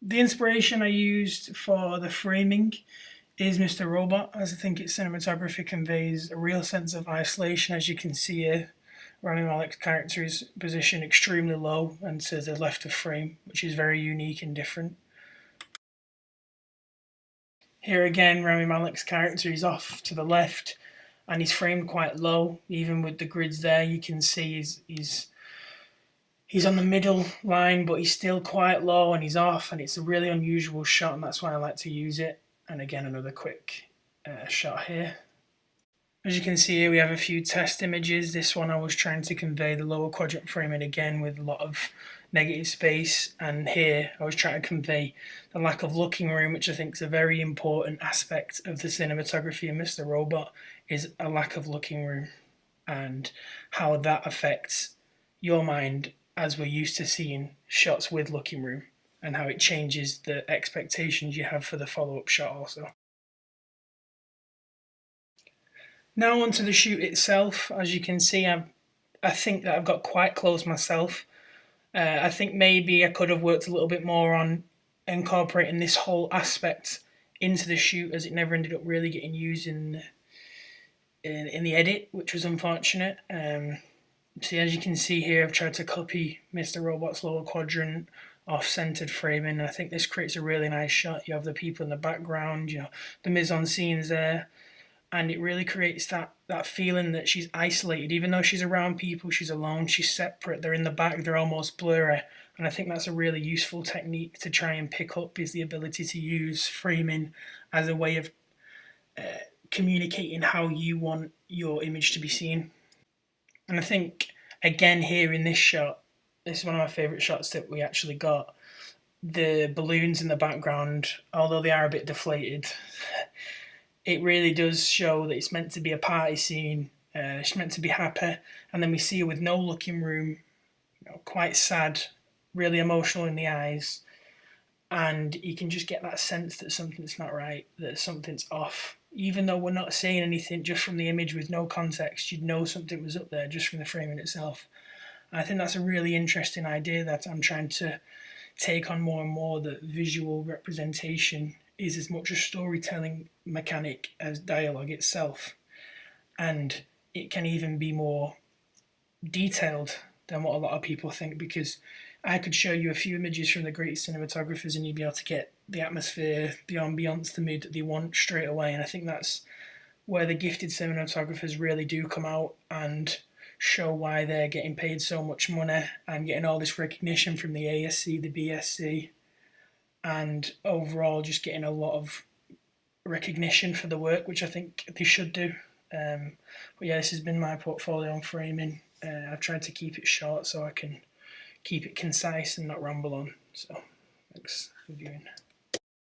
The inspiration I used for the framing is Mr. Robot, as I think its cinematography conveys a real sense of isolation. As you can see here, Rami Malek's character is positioned extremely low and to the left of frame, which is very unique and different. Here again, Rami Malek's character is off to the left and he's framed quite low. Even with the grids there, you can see he's on the middle line, but he's still quite low and he's off, and it's a really unusual shot, and that's why I like to use it. And again, another quick shot here. As you can see here, we have a few test images. This one I was trying to convey the lower quadrant framing again with a lot of negative space, and here I was trying to convey the lack of looking room, which I think is a very important aspect of the cinematography of Mr. Robot, is a lack of looking room and how that affects your mind as we're used to seeing shots with looking room, and how it changes the expectations you have for the follow-up shot also. Now onto the shoot itself. As you can see, I think that I've got quite close myself. I think maybe I could have worked a little bit more on incorporating this whole aspect into the shoot, as it never ended up really getting used in the edit, which was unfortunate. So as you can see here, I've tried to copy Mr. Robot's lower quadrant off-centered framing, and I think this creates a really nice shot. You have the people in the background, the mise-en-scenes there, and it really creates that feeling that she's isolated. Even though she's around people, she's alone, she's separate, they're in the back, they're almost blurry. And I think that's a really useful technique to try and pick up, is the ability to use framing as a way of communicating how you want your image to be seen. And I think, again, here in this shot, this is one of my favourite shots that we actually got. The balloons in the background, although they are a bit deflated, it really does show that it's meant to be a party scene. It's meant to be happy, and then we see her with no looking room, quite sad, really emotional in the eyes, and you can just get that sense that something's not right, that something's off. Even though we're not saying anything, just from the image with no context, you'd know something was up there just from the framing itself. I think that's a really interesting idea that I'm trying to take on more and more, that visual representation is as much a storytelling mechanic as dialogue itself, and it can even be more detailed than what a lot of people think, because I could show you a few images from the great cinematographers and you'd be able to get the atmosphere, the ambience, the mood that they want straight away. And I think that's where the gifted cinematographers really do come out and show why they're getting paid so much money and getting all this recognition from the ASC, the BSC, and overall just getting a lot of recognition for the work, which I think they should do. But yeah, this has been my portfolio on framing. I've tried to keep it short so I can keep it concise and not ramble on. So thanks for viewing.